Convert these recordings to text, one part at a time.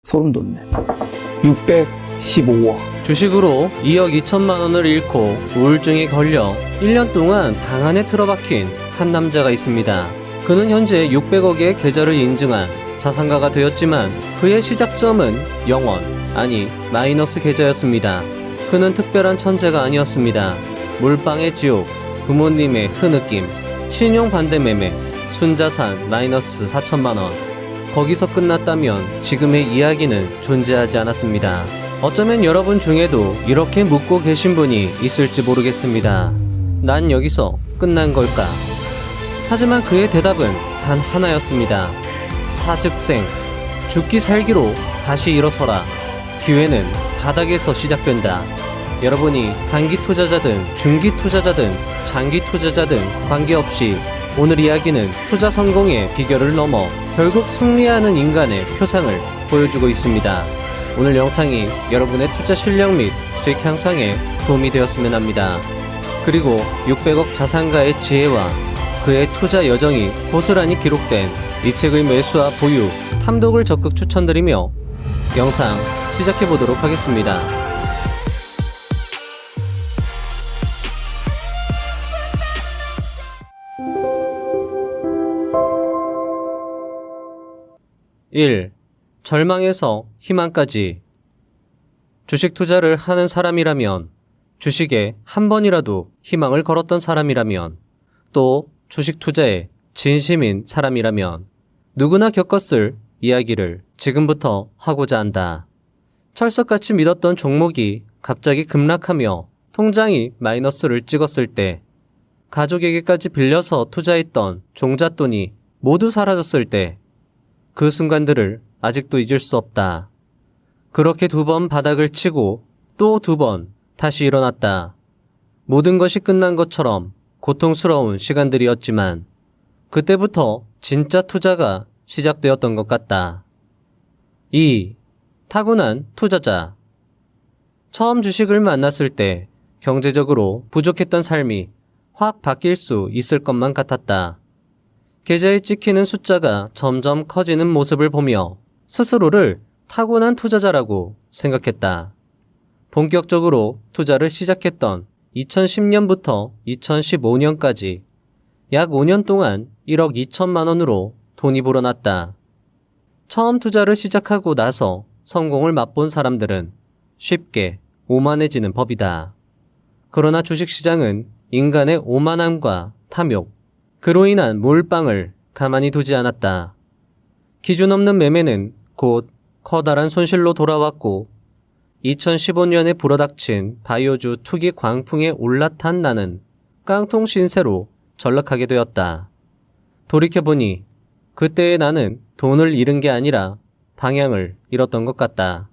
소름 돋네. 615억. 주식으로 2억 2천만 원을 잃고 우울증에 걸려 1년 동안 방 안에 틀어박힌 한 남자가 있습니다. 그는 현재 600억의 계좌를 인증한 자산가가 되었지만 그의 시작점은 0원, 아니 마이너스 계좌였습니다. 그는 특별한 천재가 아니었습니다. 몰빵의 지옥, 부모님의 흐느낌, 신용 반대 매매, 순자산 마이너스 4천만 원. 거기서 끝났다면 지금의 이야기는 존재하지 않았습니다. 어쩌면 여러분 중에도 이렇게 묻고 계신 분이 있을지 모르겠습니다. 난 여기서 끝난 걸까? 하지만 그의 대답은 단 하나였습니다. 사즉생, 죽기 살기로 다시 일어서라. 기회는 바닥에서 시작된다. 여러분이 단기 투자자든 중기 투자자든 장기 투자자든 관계없이 오늘 이야기는 투자 성공의 비결을 넘어 결국 승리하는 인간의 표상을 보여주고 있습니다. 오늘 영상이 여러분의 투자 실력 및 수익 향상에 도움이 되었으면 합니다. 그리고 600억 자산가의 지혜와 그의 투자 여정이 고스란히 기록된 이 책의 매수와 보유, 탐독을 적극 추천드리며 영상 시작해보도록 하겠습니다. (1) 절망에서 희망까지. 주식 투자를 하는 사람이라면, 주식에 한 번이라도 희망을 걸었던 사람이라면, 또 주식 투자에 진심인 사람이라면 누구나 겪었을 이야기를 지금부터 하고자 한다. 철석같이 믿었던 종목이 갑자기 급락하며 통장이 마이너스를 찍었을 때, 가족에게까지 빌려서 투자했던 종잣돈이 모두 사라졌을 때, 그 순간들을 아직도 잊을 수 없다. 그렇게 2번 바닥을 치고 또 2번 다시 일어났다. 모든 것이 끝난 것처럼 고통스러운 시간들이었지만 그때부터 진짜 투자가 시작되었던 것 같다. 2. 타고난 투자자. 처음 주식을 만났을 때 경제적으로 부족했던 삶이 확 바뀔 수 있을 것만 같았다. 계좌에 찍히는 숫자가 점점 커지는 모습을 보며 스스로를 타고난 투자자라고 생각했다. 본격적으로 투자를 시작했던 2010년부터 2015년까지 약 5년 동안 1억 2천만 원으로 돈이 불어났다. 처음 투자를 시작하고 나서 성공을 맛본 사람들은 쉽게 오만해지는 법이다. 그러나 주식시장은 인간의 오만함과 탐욕, 그로 인한 몰빵을 가만히 두지 않았다. 기준 없는 매매는 곧 커다란 손실로 돌아왔고 2015년에 불어닥친 바이오주 투기 광풍에 올라탄 나는 깡통 신세로 전락하게 되었다. 돌이켜보니 그때의 나는 돈을 잃은 게 아니라 방향을 잃었던 것 같다.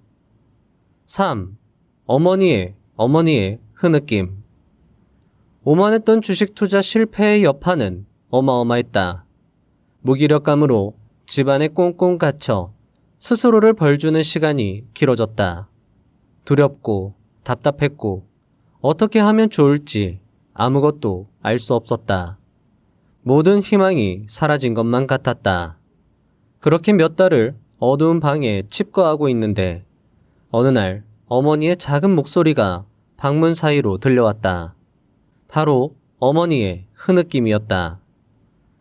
3. 어머니의 흐느낌. 오만했던 주식 투자 실패의 여파는 어마어마했다. 무기력감으로 집안에 꽁꽁 갇혀 스스로를 벌주는 시간이 길어졌다. 두렵고 답답했고 어떻게 하면 좋을지 아무것도 알 수 없었다. 모든 희망이 사라진 것만 같았다. 그렇게 몇 달을 어두운 방에 칩거하고 있는데 어느 날 어머니의 작은 목소리가 방문 사이로 들려왔다. 바로 어머니의 흐느낌이었다.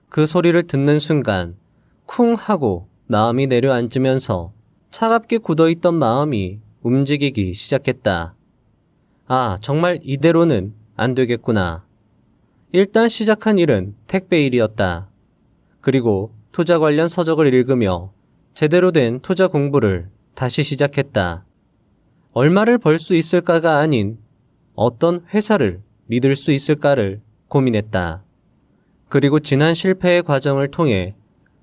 그 소리를 듣는 순간 쿵 하고 마음이 내려앉으면서 차갑게 굳어있던 마음이 움직이기 시작했다. 아, 정말 이대로는 안 되겠구나. 일단 시작한 일은 택배 일이었다. 그리고 투자 관련 서적을 읽으며 제대로 된 투자 공부를 다시 시작했다. 얼마를 벌 수 있을까가 아닌 어떤 회사를 믿을 수 있을까를 고민했다. 그리고 지난 실패의 과정을 통해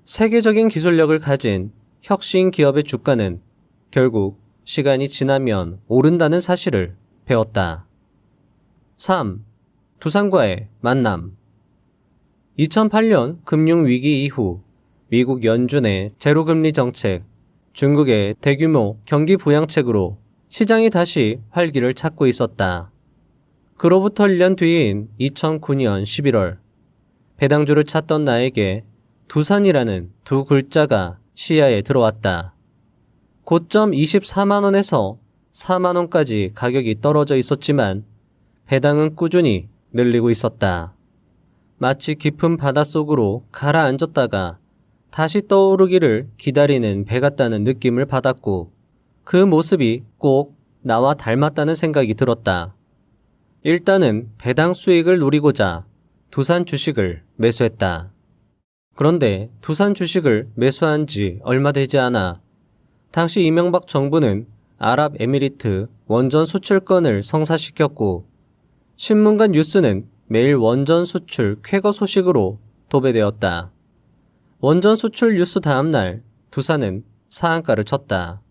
세계적인 기술력을 가진 혁신 기업의 주가는 결국 시간이 지나면 오른다는 사실을 배웠다. 3. 두산과의 만남. 2008년 금융위기 이후 미국 연준의 제로금리 정책, 중국의 대규모 경기 부양책으로 시장이 다시 활기를 찾고 있었다. 그로부터 1년 뒤인 2009년 11월, 배당주를 찾던 나에게 두산이라는 두 글자가 시야에 들어왔다. 고점 24만원에서 4만원까지 가격이 떨어져 있었지만 배당은 꾸준히 늘리고 있었다. 마치 깊은 바닷속으로 가라앉았다가 다시 떠오르기를 기다리는 배 같다는 느낌을 받았고 그 모습이 꼭 나와 닮았다는 생각이 들었다. 일단은 배당 수익을 노리고자 두산 주식을 매수했다. 그런데 두산 주식을 매수한 지 얼마 되지 않아 당시 이명박 정부는 아랍에미리트 원전 수출건을 성사시켰고 신문과 뉴스는 매일 원전 수출 쾌거 소식으로 도배되었다. 원전 수출 뉴스 다음날 두산은 상한가를 쳤다.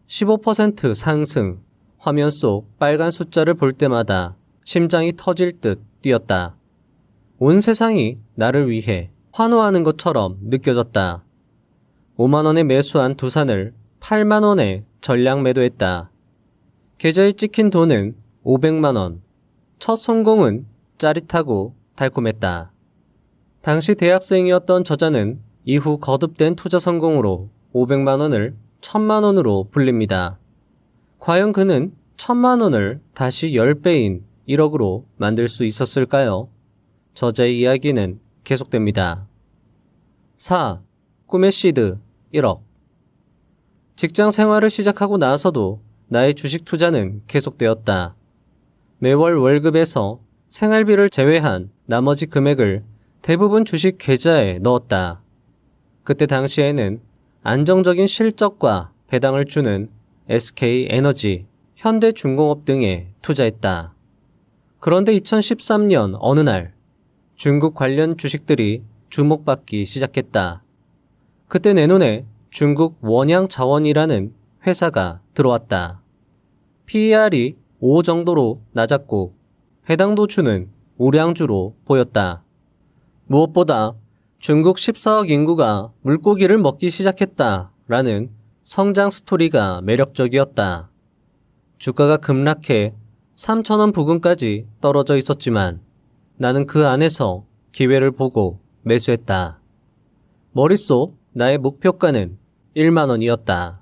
15% 상승, 화면 속 빨간 숫자를 볼 때마다 심장이 터질 듯 뛰었다. 온 세상이 나를 위해 환호하는 것처럼 느껴졌다. 5만원에 매수한 두산을 8만원에 전량 매도했다. 계좌에 찍힌 돈은 500만원. 첫 성공은 짜릿하고 달콤했다. 당시 대학생이었던 저자는 이후 거듭된 투자 성공으로 500만원을 1000만원으로 불립니다. 과연 그는 1000만원을 다시 10배인 1억으로 만들 수 있었을까요? 저자의 이야기는 계속됩니다. 4. 꿈의 시드 1억. 직장 생활을 시작하고 나서도 나의 주식 투자는 계속되었다. 매월 월급에서 생활비를 제외한 나머지 금액을 대부분 주식 계좌에 넣었다. 그때 당시에는 안정적인 실적과 배당을 주는 SK에너지, 현대중공업 등에 투자했다. 그런데 2013년 어느 날 중국 관련 주식들이 주목받기 시작했다. 그때 내 눈에 중국 원양자원이라는 회사가 들어왔다. PER이 5 정도로 낮았고 배당도 주는 우량주로 보였다. 무엇보다 중국 14억 인구가 물고기를 먹기 시작했다라는 성장 스토리가 매력적이었다. 주가가 급락해 3,000원 부근까지 떨어져 있었지만 나는 그 안에서 기회를 보고 매수했다. 머릿속 나의 목표가는 1만원이었다.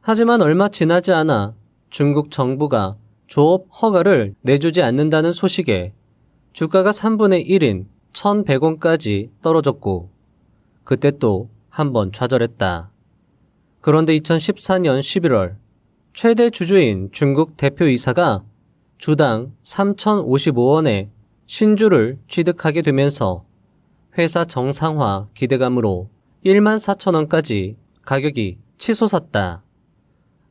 하지만 얼마 지나지 않아 중국 정부가 조업 허가를 내주지 않는다는 소식에 주가가 3분의 1인 1,100원까지 떨어졌고 그때 또 한 번 좌절했다. 그런데 2014년 11월 최대 주주인 중국 대표이사가 주당 3,055원에 신주를 취득하게 되면서 회사 정상화 기대감으로 14,000원까지 가격이 치솟았다.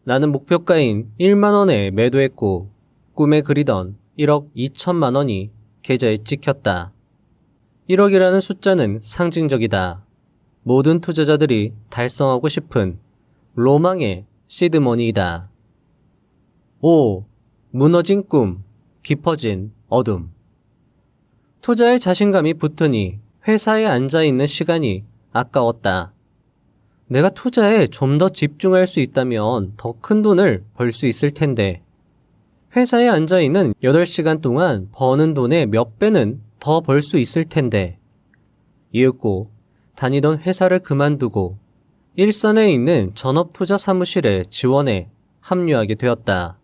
나는 목표가인 1만원에 매도했고 꿈에 그리던 1억 2천만 원이 계좌에 찍혔다. 1억이라는 숫자는 상징적이다. 모든 투자자들이 달성하고 싶은 로망의 시드머니이다. 5. 무너진 꿈, 깊어진 어둠. 투자에 자신감이 붙으니 회사에 앉아있는 시간이 아까웠다. 내가 투자에 좀 더 집중할 수 있다면 더 큰 돈을 벌 수 있을 텐데 회사에 앉아있는 8시간 동안 버는 돈의 몇 배는 더 벌 수 있을 텐데 이윽고 다니던 회사를 그만두고 일산에 있는 전업투자 사무실에 지원해 합류하게 되었다.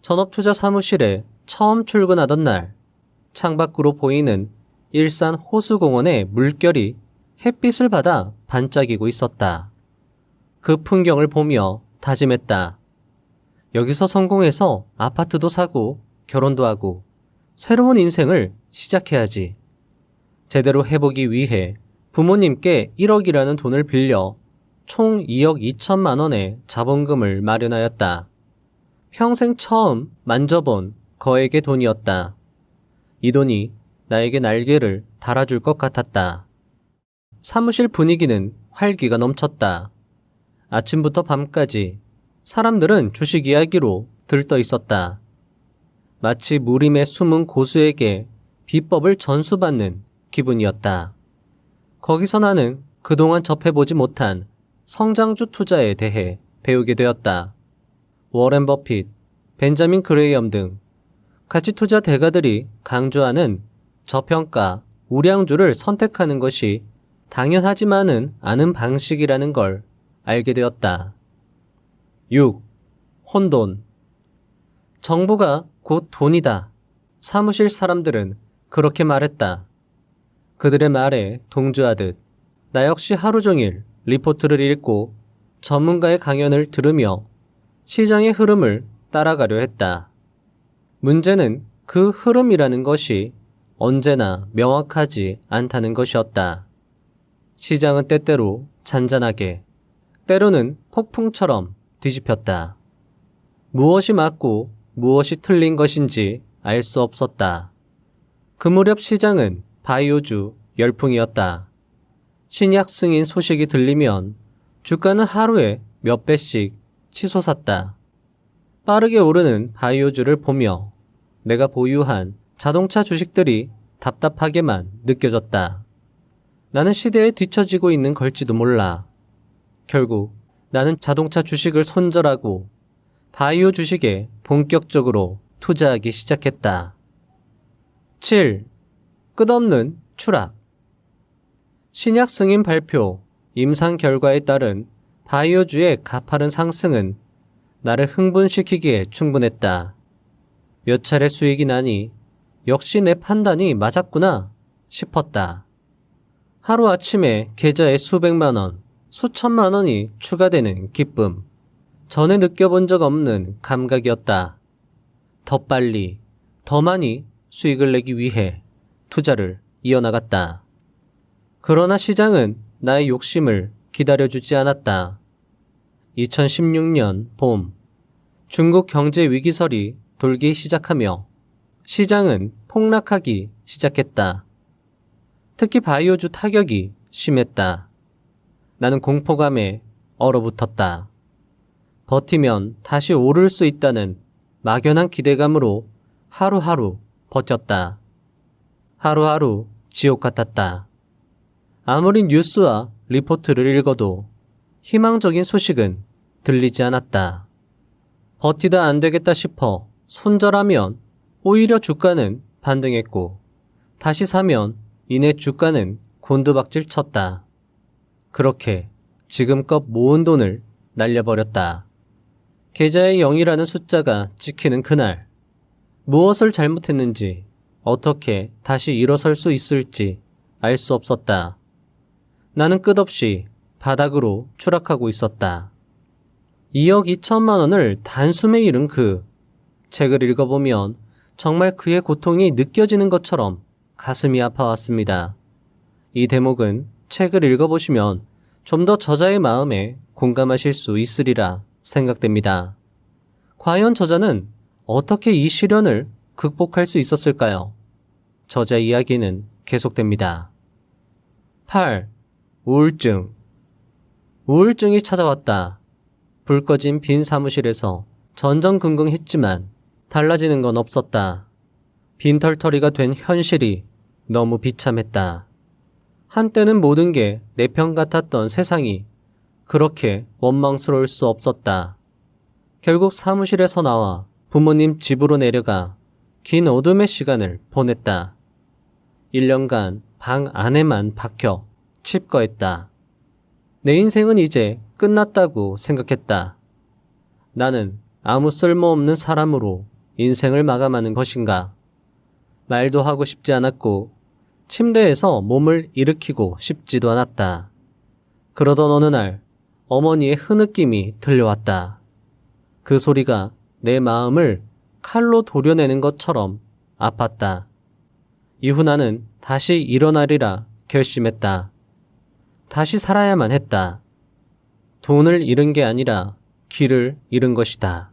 전업투자 사무실에 처음 출근하던 날 창밖으로 보이는 일산 호수공원의 물결이 햇빛을 받아 반짝이고 있었다. 그 풍경을 보며 다짐했다. 여기서 성공해서 아파트도 사고 결혼도 하고 새로운 인생을 시작해야지. 제대로 해보기 위해 부모님께 1억이라는 돈을 빌려 총 2억 2천만 원의 자본금을 마련하였다. 평생 처음 만져본 거액의 돈이었다. 이 돈이 나에게 날개를 달아줄 것 같았다. 사무실 분위기는 활기가 넘쳤다. 아침부터 밤까지 사람들은 주식 이야기로 들떠 있었다. 마치 무림의 숨은 고수에게 비법을 전수받는 기분이었다. 거기서 나는 그동안 접해보지 못한 성장주 투자에 대해 배우게 되었다. 워렌 버핏, 벤자민 그레이엄 등 가치 투자 대가들이 강조하는 저평가, 우량주를 선택하는 것이 당연하지만은 않은 방식이라는 걸 알게 되었다. 6. 혼돈. 정보가 곧 돈이다. 사무실 사람들은 그렇게 말했다. 그들의 말에 동조하듯 나 역시 하루 종일 리포트를 읽고 전문가의 강연을 들으며 시장의 흐름을 따라가려 했다. 문제는 그 흐름이라는 것이 언제나 명확하지 않다는 것이었다. 시장은 때때로 잔잔하게, 때로는 폭풍처럼 뒤집혔다. 무엇이 맞고 무엇이 틀린 것인지 알 수 없었다. 그 무렵 시장은 바이오주 열풍이었다. 신약 승인 소식이 들리면 주가는 하루에 몇 배씩 치솟았다. 빠르게 오르는 바이오주를 보며 내가 보유한 자동차 주식들이 답답하게만 느껴졌다. 나는 시대에 뒤처지고 있는 걸지도 몰라. 결국 나는 자동차 주식을 손절하고 바이오 주식에 본격적으로 투자하기 시작했다. 7. 끝없는 추락. 신약 승인 발표, 임상 결과에 따른 바이오주의 가파른 상승은 나를 흥분시키기에 충분했다. 몇 차례 수익이 나니 역시 내 판단이 맞았구나 싶었다. 하루아침에 계좌에 수백만 원, 수천만 원이 추가되는 기쁨. 전에 느껴본 적 없는 감각이었다. 더 빨리, 더 많이 수익을 내기 위해 투자를 이어나갔다. 그러나 시장은 나의 욕심을 기다려주지 않았다. 2016년 봄, 중국 경제 위기설이 돌기 시작하며 시장은 폭락하기 시작했다. 특히 바이오주 타격이 심했다. 나는 공포감에 얼어붙었다. 버티면 다시 오를 수 있다는 막연한 기대감으로 하루하루 버텼다. 하루하루 지옥 같았다. 아무리 뉴스와 리포트를 읽어도 희망적인 소식은 들리지 않았다. 버티다 안 되겠다 싶어 손절하면 오히려 주가는 반등했고 다시 사면 이내 주가는 곤두박질 쳤다. 그렇게 지금껏 모은 돈을 날려버렸다. 계좌에 0이라는 숫자가 찍히는 그날, 무엇을 잘못했는지, 어떻게 다시 일어설 수 있을지 알 수 없었다. 나는 끝없이 바닥으로 추락하고 있었다. 2억 2천만 원을 단숨에 잃은 그 책을 읽어보면 정말 그의 고통이 느껴지는 것처럼 가슴이 아파왔습니다. 이 대목은 책을 읽어보시면 좀 더 저자의 마음에 공감하실 수 있으리라 생각됩니다. 과연 저자는 어떻게 이 시련을 극복할 수 있었을까요? 저자 이야기는 계속됩니다. 8. 우울증. 우울증이 찾아왔다. 불 꺼진 빈 사무실에서 전전긍긍했지만 달라지는 건 없었다. 빈털터리가 된 현실이 너무 비참했다. 한때는 모든 게 내 편 같았던 세상이 그렇게 원망스러울 수 없었다. 결국 사무실에서 나와 부모님 집으로 내려가 긴 어둠의 시간을 보냈다. 1년간 방 안에만 박혀 칩거했다. 내 인생은 이제 끝났다고 생각했다. 나는 아무 쓸모없는 사람으로 인생을 마감하는 것인가? 말도 하고 싶지 않았고 침대에서 몸을 일으키고 싶지도 않았다. 그러던 어느 날 어머니의 흐느낌이 들려왔다. 그 소리가 내 마음을 칼로 도려내는 것처럼 아팠다. 이후 나는 다시 일어나리라 결심했다. 다시 살아야만 했다. 돈을 잃은 게 아니라 길을 잃은 것이다.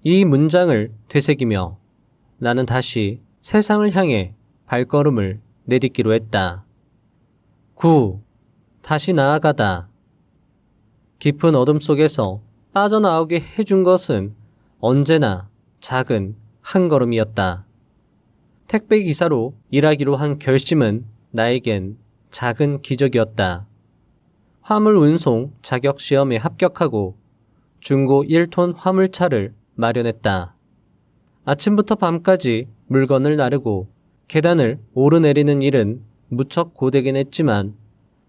이 문장을 되새기며 나는 다시 세상을 향해 발걸음을 내딛기로 했다. 9. 다시 나아가다. 깊은 어둠 속에서 빠져나오게 해준 것은 언제나 작은 한 걸음이었다. 택배 기사로 일하기로 한 결심은 나에겐 작은 기적이었다. 화물 운송 자격 시험에 합격하고 중고 1톤 화물차를 마련했다. 아침부터 밤까지 물건을 나르고 계단을 오르내리는 일은 무척 고되긴 했지만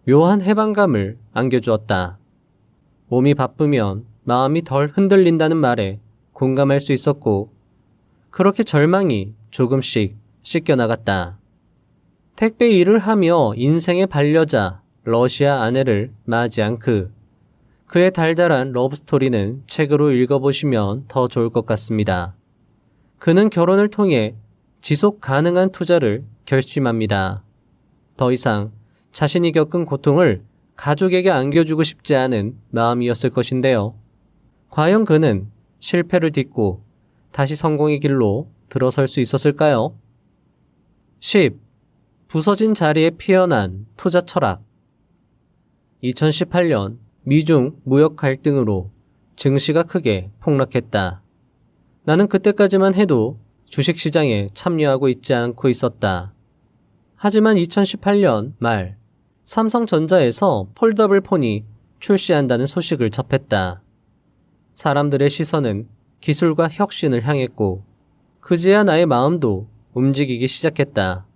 묘한 해방감을 안겨주었다. 몸이 바쁘면 마음이 덜 흔들린다는 말에 공감할 수 있었고, 그렇게 절망이 조금씩 씻겨나갔다. 택배 일을 하며 인생의 반려자 러시아 아내를 맞이한 그의 달달한 러브스토리는 책으로 읽어보시면 더 좋을 것 같습니다. 그는 결혼을 통해 지속 가능한 투자를 결심합니다. 더 이상 자신이 겪은 고통을 가족에게 안겨주고 싶지 않은 마음이었을 것인데요. 과연 그는 실패를 딛고 다시 성공의 길로 들어설 수 있었을까요? 10. 부서진 자리에 피어난 투자 철학. 2018년 미중 무역 갈등으로 증시가 크게 폭락했다. 나는 그때까지만 해도 주식시장에 참여하고 있지 않고 있었다. 하지만 2018년 말 삼성전자에서 폴더블 폰이 출시한다는 소식을 접했다. 사람들의 시선은 기술과 혁신을 향했고 그제야 나의 마음도 움직이기 시작했다.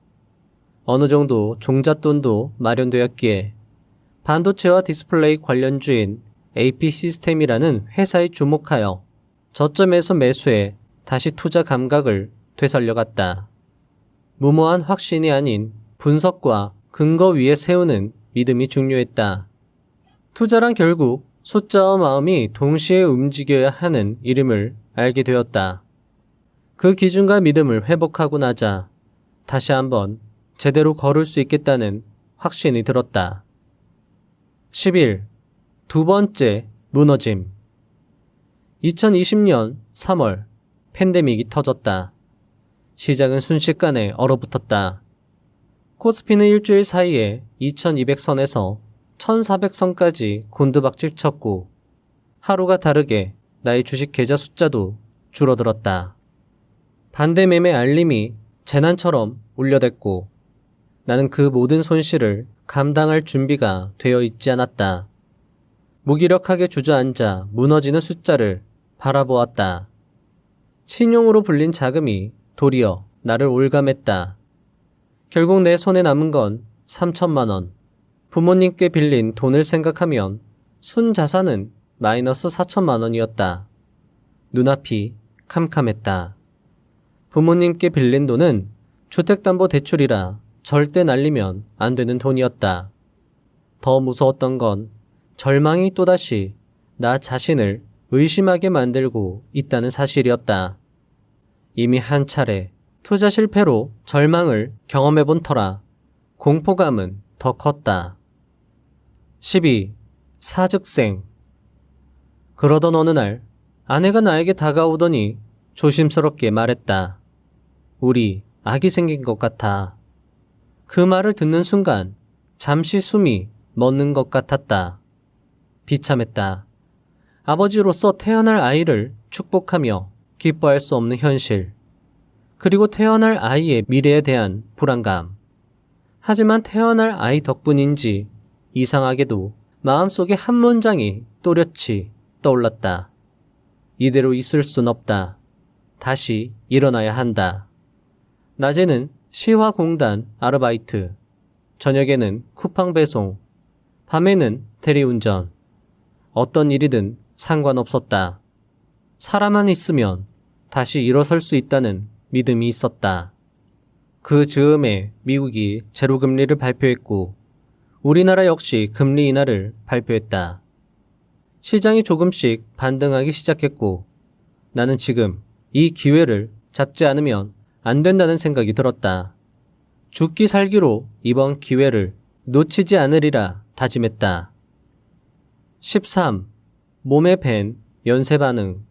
어느 정도 종잣돈도 마련되었기에 반도체와 디스플레이 관련주인 AP 시스템이라는 회사에 주목하여 저점에서 매수해 다시 투자 감각을 되살려갔다. 무모한 확신이 아닌 분석과 근거 위에 세우는 믿음이 중요했다. 투자란 결국 숫자와 마음이 동시에 움직여야 하는 이름을 알게 되었다. 그 기준과 믿음을 회복하고 나자 다시 한번 제대로 걸을 수 있겠다는 확신이 들었다. 11. 두 번째 무너짐. 2020년 3월 팬데믹이 터졌다. 시장은 순식간에 얼어붙었다. 코스피는 일주일 사이에 2200선에서 1400선까지 곤두박질 쳤고 하루가 다르게 나의 주식 계좌 숫자도 줄어들었다. 반대 매매 알림이 재난처럼 울려댔고 나는 그 모든 손실을 감당할 준비가 되어 있지 않았다. 무기력하게 주저앉아 무너지는 숫자를 바라보았다. 신용으로 불린 자금이 도리어 나를 올감했다. 결국 내 손에 남은 건 3천만 원. 부모님께 빌린 돈을 생각하면 순자산은 마이너스 4천만 원이었다. 눈앞이 캄캄했다. 부모님께 빌린 돈은 주택담보대출이라 절대 날리면 안 되는 돈이었다. 더 무서웠던 건 절망이 또다시 나 자신을 의심하게 만들고 있다는 사실이었다. 이미 한 차례 투자 실패로 절망을 경험해본 터라 공포감은 더 컸다. 12. 사즉생. 그러던 어느 날 아내가 나에게 다가오더니 조심스럽게 말했다. 우리 아기 생긴 것 같아. 그 말을 듣는 순간 잠시 숨이 멎는 것 같았다. 비참했다. 아버지로서 태어날 아이를 축복하며 기뻐할 수 없는 현실. 그리고 태어날 아이의 미래에 대한 불안감. 하지만 태어날 아이 덕분인지 이상하게도 마음속에 한 문장이 또렷이 떠올랐다. 이대로 있을 순 없다. 다시 일어나야 한다. 낮에는 시화공단 아르바이트, 저녁에는 쿠팡 배송, 밤에는 대리운전. 어떤 일이든 상관없었다. 살아만 있으면 다시 일어설 수 있다는 믿음이 있었다. 그 즈음에 미국이 제로금리를 발표했고 우리나라 역시 금리 인하를 발표했다. 시장이 조금씩 반등하기 시작했고 나는 지금 이 기회를 잡지 않으면 안 된다는 생각이 들었다. 죽기 살기로 이번 기회를 놓치지 않으리라 다짐했다. 13. 몸에 밴 연쇄 반응.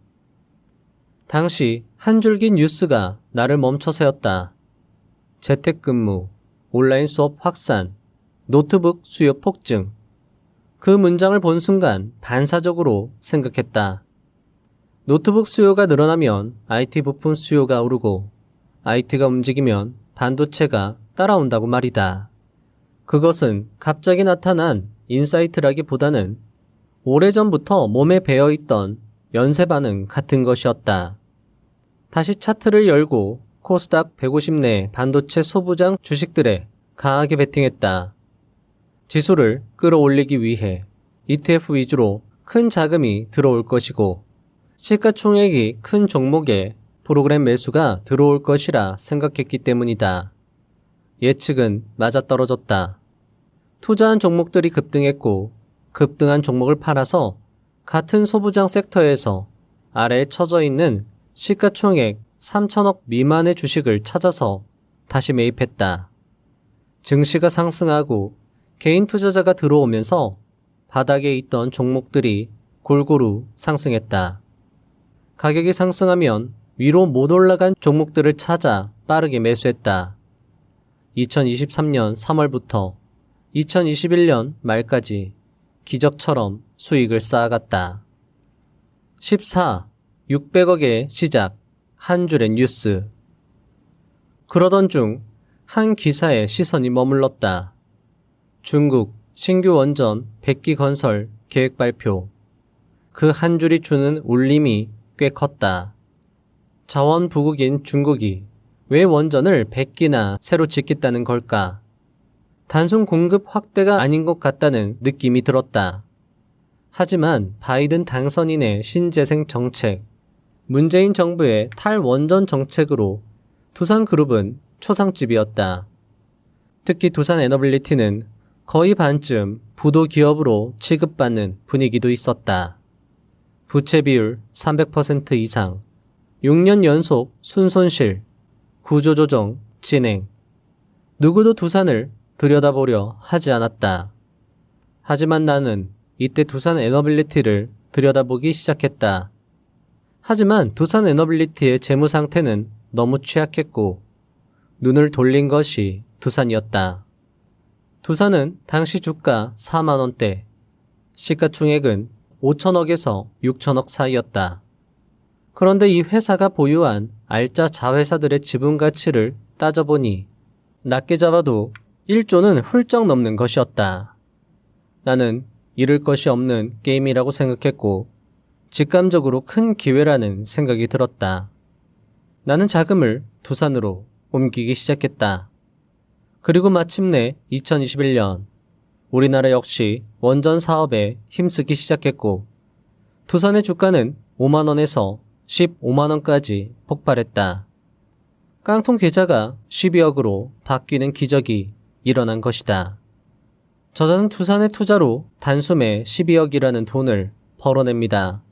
당시 한 줄기 뉴스가 나를 멈춰세웠다. 재택근무, 온라인 수업 확산, 노트북 수요 폭증. 그 문장을 본 순간 반사적으로 생각했다. 노트북 수요가 늘어나면 IT 부품 수요가 오르고 IT가 움직이면 반도체가 따라온다고 말이다. 그것은 갑자기 나타난 인사이트라기보다는 오래전부터 몸에 배어있던 연쇄 반응 같은 것이었다. 다시 차트를 열고 코스닥 150 내 반도체 소부장 주식들에 강하게 베팅했다. 지수를 끌어올리기 위해 ETF 위주로 큰 자금이 들어올 것이고 시가총액이 큰 종목에 프로그램 매수가 들어올 것이라 생각했기 때문이다. 예측은 맞아떨어졌다. 투자한 종목들이 급등했고 급등한 종목을 팔아서 같은 소부장 섹터에서 아래에 처져 있는 시가총액 3천억 미만의 주식을 찾아서 다시 매입했다. 증시가 상승하고 개인 투자자가 들어오면서 바닥에 있던 종목들이 골고루 상승했다. 가격이 상승하면 위로 못 올라간 종목들을 찾아 빠르게 매수했다. 2023년 3월부터 2021년 말까지 기적처럼 수익을 쌓아갔다. 14. 600억의 시작. 한 줄의 뉴스. 그러던 중 한 기사에 시선이 머물렀다. 중국 신규 원전 100기 건설 계획 발표. 그 한 줄이 주는 울림이 꽤 컸다. 자원부국인 중국이 왜 원전을 100기나 새로 짓겠다는 걸까? 단순 공급 확대가 아닌 것 같다는 느낌이 들었다. 하지만 바이든 당선인의 신재생 정책, 문재인 정부의 탈원전 정책으로 두산그룹은 초상집이었다. 특히 두산에너빌리티는 거의 반쯤 부도 기업으로 취급받는 분위기도 있었다. 부채 비율 300% 이상, 6년 연속 순손실, 구조조정 진행. 누구도 두산을 들여다보려 하지 않았다. 하지만 나는 이때 두산에너빌리티를 들여다보기 시작했다. 하지만 두산에너빌리티의 재무 상태는 너무 취약했고 눈을 돌린 것이 두산이었다. 두산은 당시 주가 4만원대, 시가총액은 5천억에서 6천억 사이였다. 그런데 이 회사가 보유한 알짜 자회사들의 지분 가치를 따져보니 낮게 잡아도 1조는 훌쩍 넘는 것이었다. 나는 잃을 것이 없는 게임이라고 생각했고 직감적으로 큰 기회라는 생각이 들었다. 나는 자금을 두산으로 옮기기 시작했다. 그리고 마침내 2021년 우리나라 역시 원전 사업에 힘쓰기 시작했고 두산의 주가는 5만원에서 15만원까지 폭발했다. 깡통 계좌가 12억으로 바뀌는 기적이 일어난 것이다. 저자는 두산의 투자로 단숨에 12억이라는 돈을 벌어냅니다.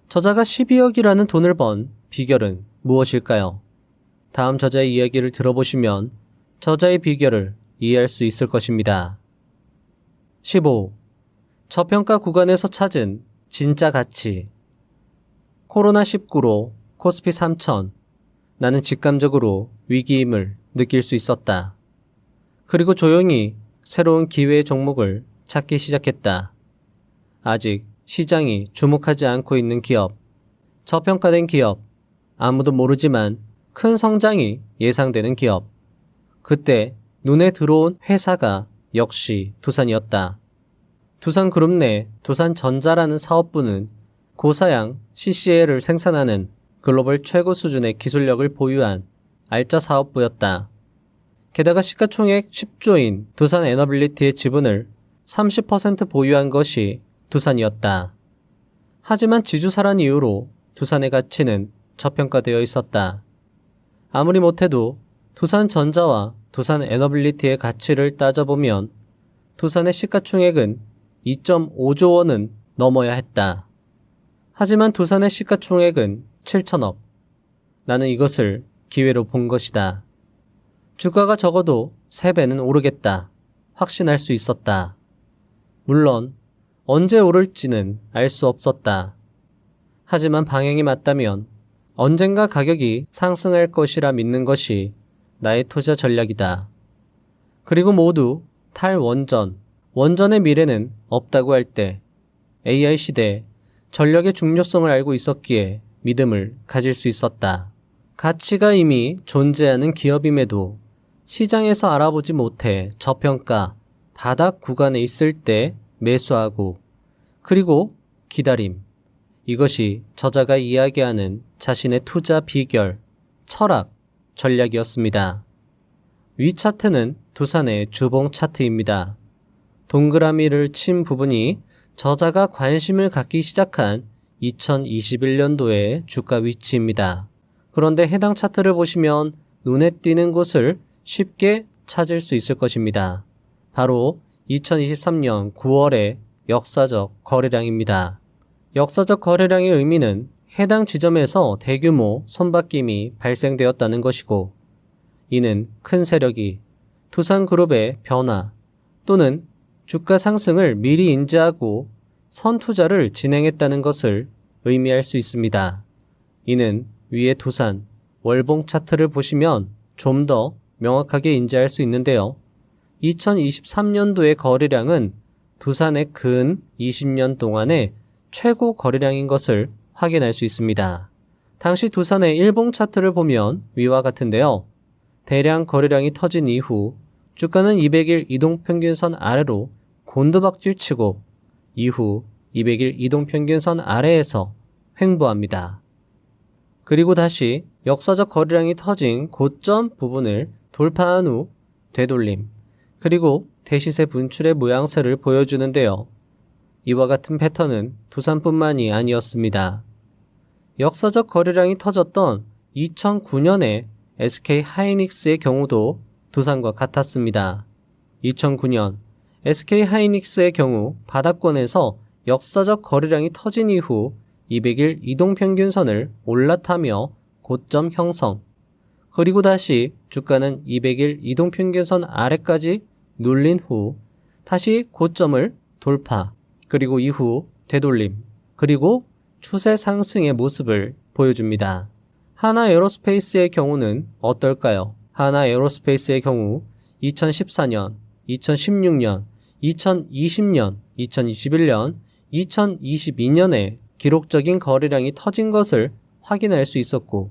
저자가 12억이라는 돈을 번 비결은 무엇일까요? 다음 저자의 이야기를 들어보시면 저자의 비결을 이해할 수 있을 것입니다. 15. 저평가 구간에서 찾은 진짜 가치. 코로나19로 코스피 3000. 나는 직감적으로 위기임을 느낄 수 있었다. 그리고 조용히 새로운 기회의 종목을 찾기 시작했다. 아직 시장이 주목하지 않고 있는 기업, 저평가된 기업, 아무도 모르지만 큰 성장이 예상되는 기업. 그때 눈에 들어온 회사가 역시 두산이었다. 두산그룹 내 두산전자라는 사업부는 고사양 CCL을 생산하는 글로벌 최고 수준의 기술력을 보유한 알짜 사업부였다. 게다가 시가총액 10조인 두산에너빌리티의 지분을 30% 보유한 것이 두산이었다. 하지만 지주사란 이유로 두산의 가치는 저평가되어 있었다. 아무리 못해도 두산전자와 두산에너빌리티의 가치를 따져보면 두산의 시가총액은 2.5조 원은 넘어야 했다. 하지만 두산의 시가총액은 7천억. 나는 이것을 기회로 본 것이다. 주가가 적어도 3배는 오르겠다. 확신할 수 있었다. 물론 언제 오를지는 알 수 없었다. 하지만 방향이 맞다면 언젠가 가격이 상승할 것이라 믿는 것이 나의 투자 전략이다. 그리고 모두 탈원전, 원전의 미래는 없다고 할 때 AI 시대 전력의 중요성을 알고 있었기에 믿음을 가질 수 있었다. 가치가 이미 존재하는 기업임에도 시장에서 알아보지 못해 저평가, 바닥 구간에 있을 때 매수하고 그리고 기다림. 이것이 저자가 이야기하는 자신의 투자 비결, 철학, 전략이었습니다. 위 차트는 두산의 주봉 차트입니다. 동그라미를 친 부분이 저자가 관심을 갖기 시작한 2021년도의 주가 위치입니다. 그런데 해당 차트를 보시면 눈에 띄는 곳을 쉽게 찾을 수 있을 것입니다. 바로 2023년 9월의 역사적 거래량입니다. 역사적 거래량의 의미는 해당 지점에서 대규모 손바뀜이 발생되었다는 것이고, 이는 큰 세력이 두산그룹의 변화 또는 주가 상승을 미리 인지하고 선투자를 진행했다는 것을 의미할 수 있습니다. 이는 위의 두산, 월봉 차트를 보시면 좀 더 명확하게 인지할 수 있는데요. 2023년도의 거래량은 두산의 근 20년 동안의 최고 거래량인 것을 확인할 수 있습니다. 당시 두산의 일봉 차트를 보면 위와 같은데요. 대량 거래량이 터진 이후 주가는 200일 이동평균선 아래로 곤두박질 치고 이후 200일 이동평균선 아래에서 횡보합니다. 그리고 다시 역사적 거래량이 터진 고점 부분을 돌파한 후 되돌림, 그리고 대시세 분출의 모양새를 보여주는데요. 이와 같은 패턴은 두산뿐만이 아니었습니다. 역사적 거래량이 터졌던 2009년에 SK하이닉스의 경우도 두산과 같았습니다. 2009년 SK하이닉스의 경우 바닥권에서 역사적 거래량이 터진 이후 200일 이동평균선을 올라타며 고점 형성, 그리고 다시 주가는 200일 이동평균선 아래까지 눌린 후 다시 고점을 돌파, 그리고 이후 되돌림, 그리고 추세 상승의 모습을 보여줍니다. 하나에어로스페이스의 경우는 어떨까요? 하나에어로스페이스의 경우 2014년, 2016년, 2020년, 2021년, 2022년에 기록적인 거래량이 터진 것을 확인할 수 있었고,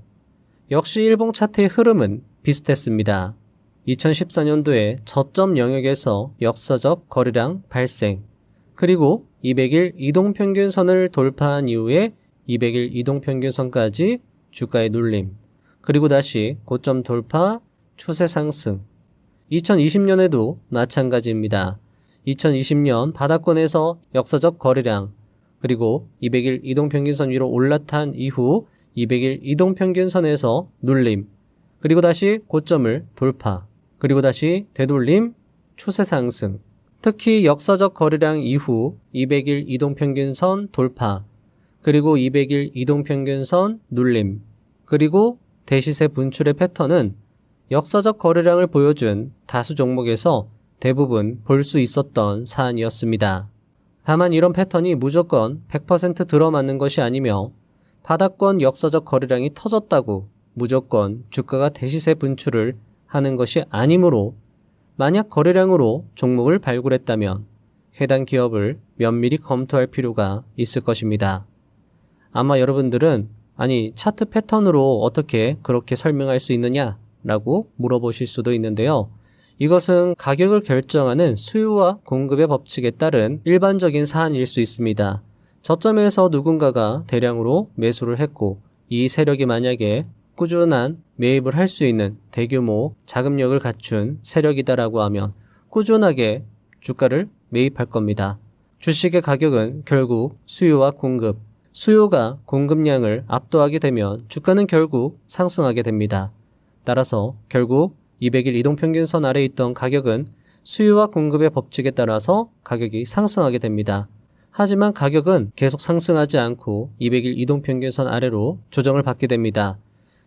역시 일봉 차트의 흐름은 비슷했습니다. 2014년도에 저점 영역에서 역사적 거래량 발생, 그리고 200일 이동평균선을 돌파한 이후에 200일 이동평균선까지 주가의 눌림, 그리고 다시 고점 돌파, 추세 상승. 2020년에도 마찬가지입니다. 2020년 바닥권에서 역사적 거래량, 그리고 200일 이동평균선 위로 올라탄 이후 200일 이동평균선에서 눌림, 그리고 다시 고점을 돌파, 그리고 다시 되돌림, 추세 상승. 특히 역사적 거래량 이후 200일 이동평균선 돌파, 그리고 200일 이동평균선 눌림, 그리고 대시세 분출의 패턴은 역사적 거래량을 보여준 다수 종목에서 대부분 볼 수 있었던 사안이었습니다. 다만 이런 패턴이 무조건 100% 들어맞는 것이 아니며 바닥권 역사적 거래량이 터졌다고 무조건 주가가 대시세 분출을 하는 것이 아니므로, 만약 거래량으로 종목을 발굴했다면 해당 기업을 면밀히 검토할 필요가 있을 것입니다. 아마 여러분들은 아니 차트 패턴으로 어떻게 그렇게 설명할 수 있느냐 라고 물어보실 수도 있는데요. 이것은 가격을 결정하는 수요와 공급의 법칙에 따른 일반적인 사안일 수 있습니다. 저점에서 누군가가 대량으로 매수를 했고 이 세력이 만약에 꾸준한 매입을 할 수 있는 대규모 자금력을 갖춘 세력이다라고 하면 꾸준하게 주가를 매입할 겁니다. 주식의 가격은 결국 수요와 공급, 수요가 공급량을 압도하게 되면 주가는 결국 상승하게 됩니다. 따라서 결국 200일 이동평균선 아래에 있던 가격은 수요와 공급의 법칙에 따라서 가격이 상승하게 됩니다. 하지만 가격은 계속 상승하지 않고 200일 이동평균선 아래로 조정을 받게 됩니다.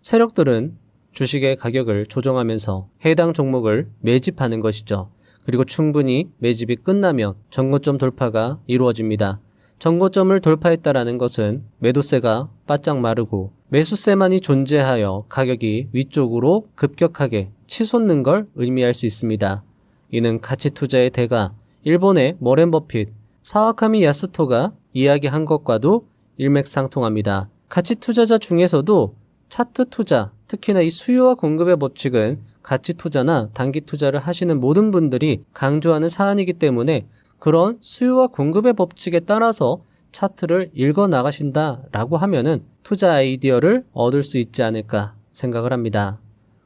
세력들은 주식의 가격을 조정하면서 해당 종목을 매집하는 것이죠. 그리고 충분히 매집이 끝나면 전고점 돌파가 이루어집니다. 전고점을 돌파했다라는 것은 매도세가 바짝 마르고 매수세만이 존재하여 가격이 위쪽으로 급격하게 치솟는 걸 의미할 수 있습니다. 이는 가치 투자의 대가 일본의 머렌 버핏, 사와카미 야스토가 이야기한 것과도 일맥상통합니다. 가치 투자자 중에서도 차트 투자, 특히나 이 수요와 공급의 법칙은 가치 투자나 단기 투자를 하시는 모든 분들이 강조하는 사안이기 때문에 그런 수요와 공급의 법칙에 따라서 차트를 읽어 나가신다라고 하면은 투자 아이디어를 얻을 수 있지 않을까 생각을 합니다.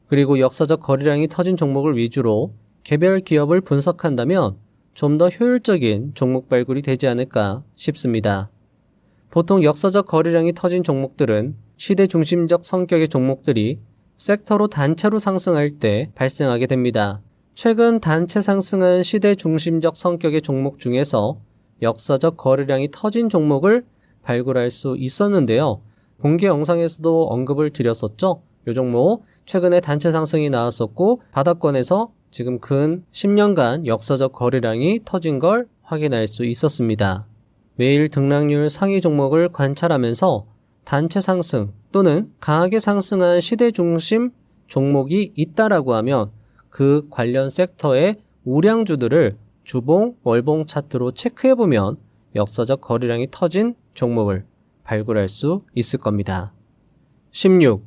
그리고 역사적 거래량이 터진 종목을 위주로 개별 기업을 분석한다면 좀 더 효율적인 종목 발굴이 되지 않을까 싶습니다. 보통 역사적 거래량이 터진 종목들은 시대 중심적 성격의 종목들이 섹터로 단체로 상승할 때 발생하게 됩니다. 최근 단체 상승한 시대 중심적 성격의 종목 중에서 역사적 거래량이 터진 종목을 발굴할 수 있었는데요. 공개 영상에서도 언급을 드렸었죠. 이 종목 최근에 단체 상승이 나왔었고 바닥권에서 지금 근 10년간 역사적 거래량이 터진 걸 확인할 수 있었습니다. 매일 등락률 상위 종목을 관찰하면서 단체 상승 또는 강하게 상승한 시대 중심 종목이 있다라고 하면 그 관련 섹터의 우량주들을 주봉, 월봉 차트로 체크해보면 역사적 거래량이 터진 종목을 발굴할 수 있을 겁니다. 16.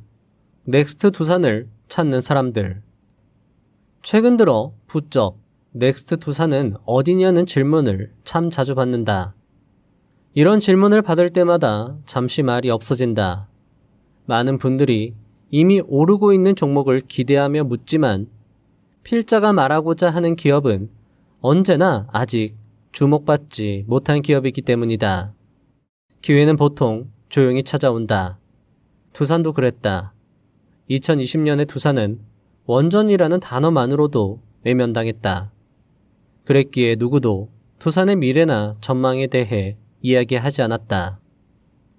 넥스트 두산을 찾는 사람들. 최근 들어 부쩍 넥스트 두산은 어디냐는 질문을 참 자주 받는다. 이런 질문을 받을 때마다 잠시 말이 없어진다. 많은 분들이 이미 오르고 있는 종목을 기대하며 묻지만 필자가 말하고자 하는 기업은 언제나 아직 주목받지 못한 기업이기 때문이다. 기회는 보통 조용히 찾아온다. 두산도 그랬다. 2020년의 두산은 원전이라는 단어만으로도 외면당했다. 그랬기에 누구도 두산의 미래나 전망에 대해 이야기하지 않았다.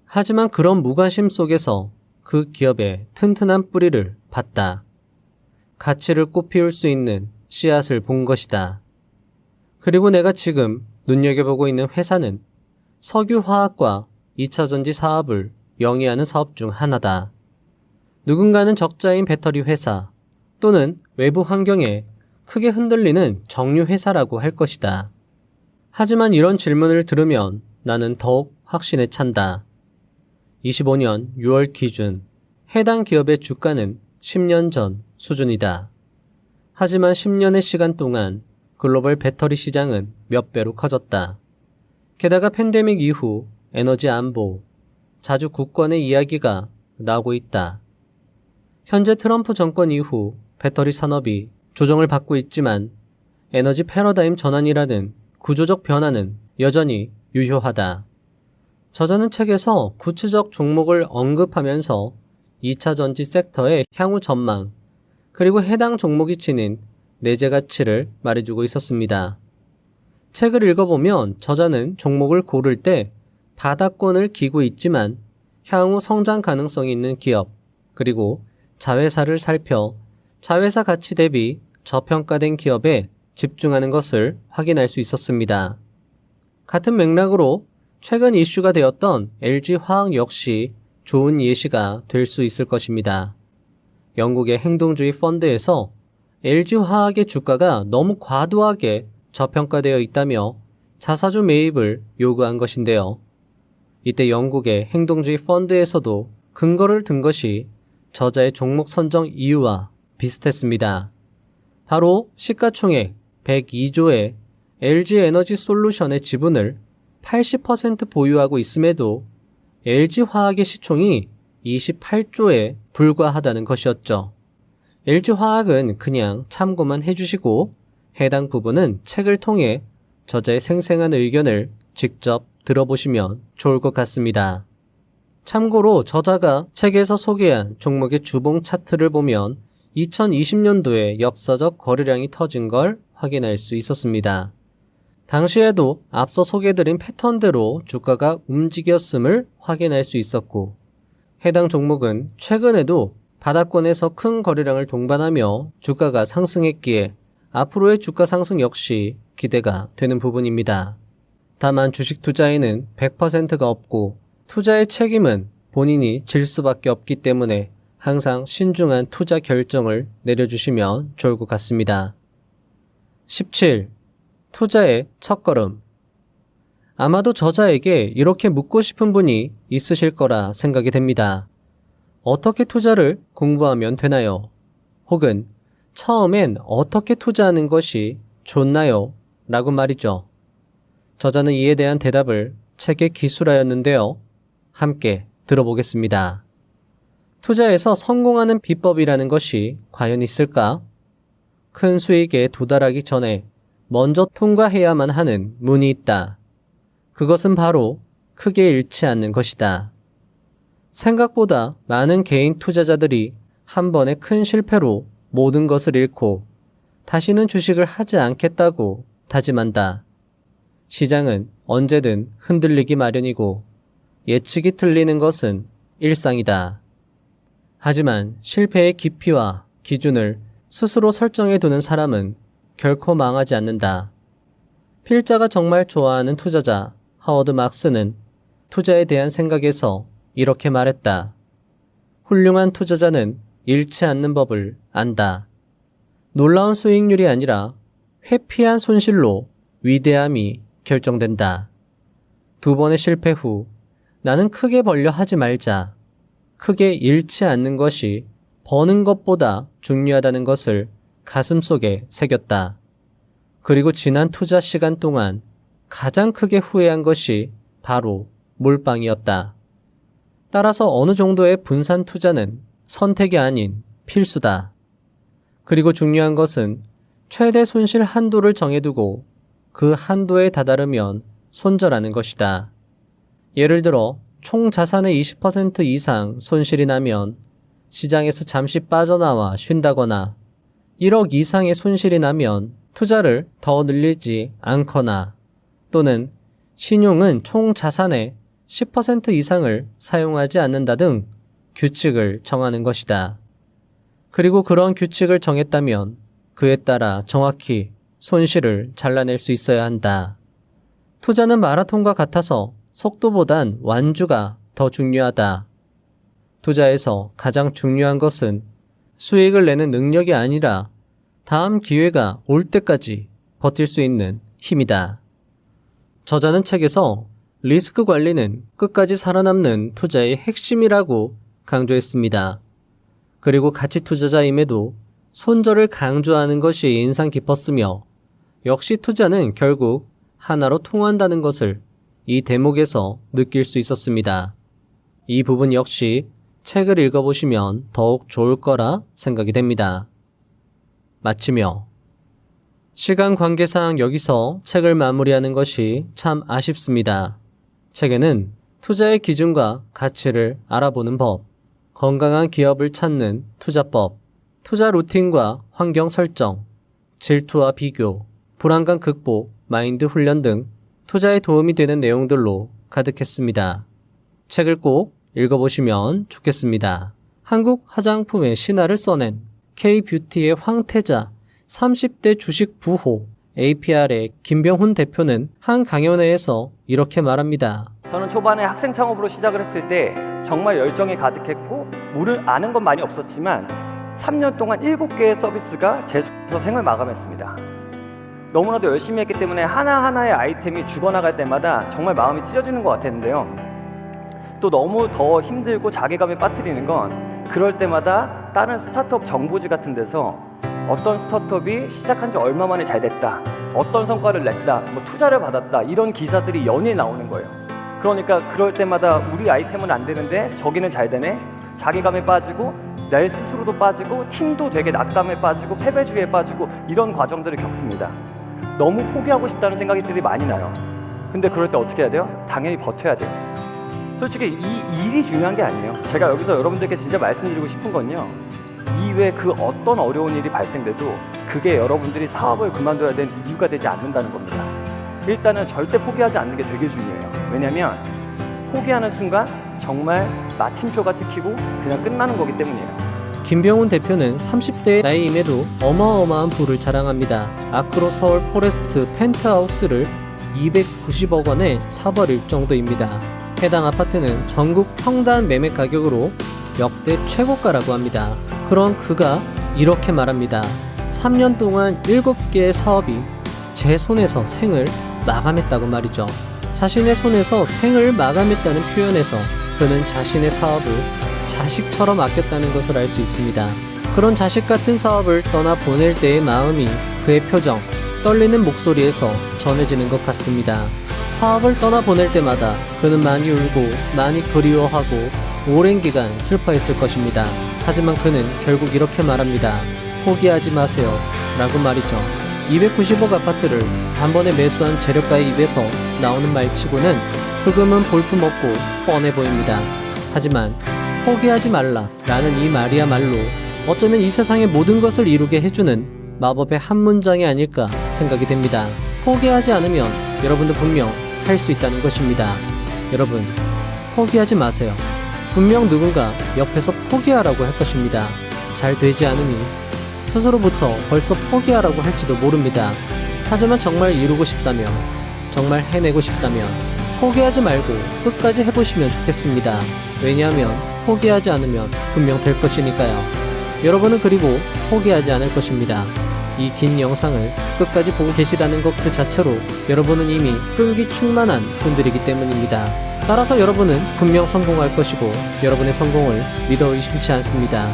하지만 그런 무관심 속에서 그 기업의 튼튼한 뿌리를 봤다. 가치를 꽃피울 수 있는 씨앗을 본 것이다. 그리고 내가 지금 눈여겨보고 있는 회사는 석유화학과 2차전지 사업을 영위하는 사업 중 하나다. 누군가는 적자인 배터리 회사 또는 외부 환경에 크게 흔들리는 정유 회사라고 할 것이다. 하지만 이런 질문을 들으면 나는 더욱 확신에 찬다. 25년 6월 기준 해당 기업의 주가는 10년 전 수준이다. 하지만 10년의 시간 동안 글로벌 배터리 시장은 몇 배로 커졌다. 게다가 팬데믹 이후 에너지 안보, 자주 국권의 이야기가 나오고 있다. 현재 트럼프 정권 이후 배터리 산업이 조정을 받고 있지만 에너지 패러다임 전환이라는 구조적 변화는 여전히 유효하다. 저자는 책에서 구체적 종목을 언급하면서 2차 전지 섹터의 향후 전망, 그리고 해당 종목이 지닌 내재 가치를 말해주고 있었습니다. 책을 읽어보면 저자는 종목을 고를 때 바닥권을 기고 있지만 향후 성장 가능성이 있는 기업, 그리고 자회사를 살펴 자회사 가치 대비 저평가된 기업에 집중하는 것을 확인할 수 있었습니다. 같은 맥락으로 최근 이슈가 되었던 LG화학 역시 좋은 예시가 될 수 있을 것입니다. 영국의 행동주의 펀드에서 LG화학의 주가가 너무 과도하게 저평가되어 있다며 자사주 매입을 요구한 것인데요. 이때 영국의 행동주의 펀드에서도 근거를 든 것이 저자의 종목 선정 이유와 비슷했습니다. 바로 시가총액 102조의 LG에너지솔루션의 지분을 80% 보유하고 있음에도 LG화학의 시총이 28조에 불과하다는 것이었죠. LG화학은 그냥 참고만 해주시고 해당 부분은 책을 통해 저자의 생생한 의견을 직접 들어보시면 좋을 것 같습니다. 참고로 저자가 책에서 소개한 종목의 주봉 차트를 보면 2020년도에 역사적 거래량이 터진 걸 확인할 수 있었습니다. 당시에도 앞서 소개드린 패턴대로 주가가 움직였음을 확인할 수 있었고 해당 종목은 최근에도 바닥권에서 큰 거래량을 동반하며 주가가 상승했기에 앞으로의 주가 상승 역시 기대가 되는 부분입니다. 다만 주식 투자에는 100%가 없고 투자의 책임은 본인이 질 수밖에 없기 때문에 항상 신중한 투자 결정을 내려주시면 좋을 것 같습니다. 17. 투자의 첫걸음. 아마도 저자에게 이렇게 묻고 싶은 분이 있으실 거라 생각이 됩니다. 어떻게 투자를 공부하면 되나요? 혹은 처음엔 어떻게 투자하는 것이 좋나요? 라고 말이죠. 저자는 이에 대한 대답을 책에 기술하였는데요. 함께 들어보겠습니다. 투자에서 성공하는 비법이라는 것이 과연 있을까? 큰 수익에 도달하기 전에 먼저 통과해야만 하는 문이 있다. 그것은 바로 크게 잃지 않는 것이다. 생각보다 많은 개인 투자자들이 한 번의 큰 실패로 모든 것을 잃고 다시는 주식을 하지 않겠다고 다짐한다. 시장은 언제든 흔들리기 마련이고 예측이 틀리는 것은 일상이다. 하지만 실패의 깊이와 기준을 스스로 설정해 두는 사람은 결코 망하지 않는다. 필자가 정말 좋아하는 투자자 하워드 막스는 투자에 대한 생각에서 이렇게 말했다. 훌륭한 투자자는 잃지 않는 법을 안다. 놀라운 수익률이 아니라 회피한 손실로 위대함이 결정된다. 두 번의 실패 후 나는 크게 벌려 하지 말자. 크게 잃지 않는 것이 버는 것보다 중요하다는 것을 가슴속에 새겼다. 그리고 지난 투자 시간 동안 가장 크게 후회한 것이 바로 몰빵이었다. 따라서 어느 정도의 분산 투자는 선택이 아닌 필수다. 그리고 중요한 것은 최대 손실 한도를 정해두고 그 한도에 다다르면 손절하는 것이다. 예를 들어 총 자산의 20% 이상 손실이 나면 시장에서 잠시 빠져나와 쉰다거나 1억 이상의 손실이 나면 투자를 더 늘리지 않거나 또는 신용은 총 자산의 10% 이상을 사용하지 않는다 등 규칙을 정하는 것이다. 그리고 그런 규칙을 정했다면 그에 따라 정확히 손실을 잘라낼 수 있어야 한다. 투자는 마라톤과 같아서 속도보단 완주가 더 중요하다. 투자에서 가장 중요한 것은 수익을 내는 능력이 아니라 다음 기회가 올 때까지 버틸 수 있는 힘이다. 저자는 책에서 리스크 관리는 끝까지 살아남는 투자의 핵심이라고 강조했습니다. 그리고 가치 투자자임에도 손절을 강조하는 것이 인상 깊었으며 역시 투자는 결국 하나로 통한다는 것을 이 대목에서 느낄 수 있었습니다. 이 부분 역시 책을 읽어보시면 더욱 좋을 거라 생각이 됩니다. 마치며 시간 관계상 여기서 책을 마무리하는 것이 참 아쉽습니다. 책에는 투자의 기준과 가치를 알아보는 법, 건강한 기업을 찾는 투자법, 투자 루틴과 환경 설정, 질투와 비교, 불안감 극복, 마인드 훈련 등 투자에 도움이 되는 내용들로 가득했습니다. 책을 꼭 읽어보시면 좋겠습니다. 한국 화장품의 신화를 써낸 K뷰티의 황태자 30대 주식 부호 APR의 김병훈 대표는 한 강연회에서 이렇게 말합니다. 저는 초반에 학생 창업으로 시작을 했을 때 정말 열정이 가득했고 아는 건 많이 없었지만 3년 동안 7개의 서비스가 제 손에서 생을 마감했습니다. 너무나도 열심히 했기 때문에 하나하나의 아이템이 죽어나갈 때마다 정말 마음이 찢어지는 것 같았는데요. 또 너무 더 힘들고 자괴감에 빠뜨리는 건 그럴 때마다 다른 스타트업 정보지 같은 데서 어떤 스타트업이 시작한 지 얼마 만에 잘 됐다, 어떤 성과를 냈다, 투자를 받았다 이런 기사들이 연일 나오는 거예요. 그러니까 그럴 때마다 우리 아이템은 안 되는데 저기는 잘 되네, 자괴감에 빠지고 내 스스로도 빠지고 팀도 되게 낙담에 빠지고 패배주의에 빠지고 이런 과정들을 겪습니다. 너무 포기하고 싶다는 생각들이 많이 나요. 근데 그럴 때 어떻게 해야 돼요? 당연히 버텨야 돼요. 솔직히 이 일이 중요한 게 아니에요. 제가 여기서 여러분들께 진짜 말씀드리고 싶은 건요, 이외에 그 어떤 어려운 일이 발생돼도 그게 여러분들이 사업을 그만둬야 되는 이유가 되지 않는다는 겁니다. 일단은 절대 포기하지 않는 게 되게 중요해요. 왜냐면 포기하는 순간 정말 마침표가 찍히고 그냥 끝나는 거기 때문이에요. 김병훈 대표는 30대의 나이임에도 어마어마한 부를 자랑합니다. 아크로 서울 포레스트 펜트하우스를 290억 원에 사버릴 정도입니다. 해당 아파트는 전국 평당 매매 가격으로 역대 최고가라고 합니다. 그런 그가 이렇게 말합니다. 3년 동안 7개의 사업이 제 손에서 생을 마감했다고 말이죠. 자신의 손에서 생을 마감했다는 표현에서 그는 자신의 사업을 자식처럼 아꼈다는 것을 알 수 있습니다. 그런 자식 같은 사업을 떠나보낼 때의 마음이 그의 표정, 떨리는 목소리에서 전해지는 것 같습니다. 사업을 떠나보낼 때마다 그는 많이 울고 많이 그리워하고 오랜 기간 슬퍼했을 것입니다. 하지만 그는 결국 이렇게 말합니다. 포기하지 마세요 라고 말이죠. 290억 아파트를 단번에 매수한 재력가의 입에서 나오는 말치고는 조금은 볼품없고 뻔해 보입니다. 하지만 포기하지 말라 라는 이 말이야말로 어쩌면 이 세상의 모든 것을 이루게 해주는 마법의 한 문장이 아닐까 생각이 됩니다. 포기하지 않으면 여러분도 분명 할 수 있다는 것입니다. 여러분, 포기하지 마세요. 분명 누군가 옆에서 포기하라고 할 것입니다. 잘 되지 않으니 스스로부터 벌써 포기하라고 할지도 모릅니다. 하지만 정말 이루고 싶다면, 정말 해내고 싶다면 포기하지 말고 끝까지 해보시면 좋겠습니다. 왜냐하면 포기하지 않으면 분명 될 것이니까요. 여러분은 그리고 포기하지 않을 것입니다. 이 긴 영상을 끝까지 보고 계시다는 것 그 자체로 여러분은 이미 끈기 충만한 분들이기 때문입니다. 따라서 여러분은 분명 성공할 것이고 여러분의 성공을 믿어 의심치 않습니다.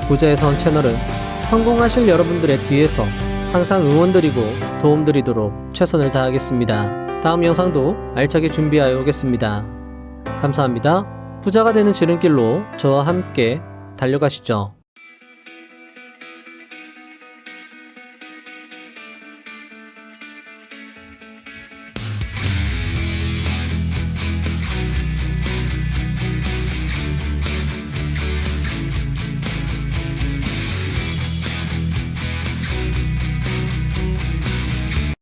부자의 선 채널은 성공하실 여러분들의 뒤에서 항상 응원드리고 도움드리도록 최선을 다하겠습니다. 다음 영상도 알차게 준비하여 오겠습니다. 감사합니다. 부자가 되는 지름길로 저와 함께 달려가시죠.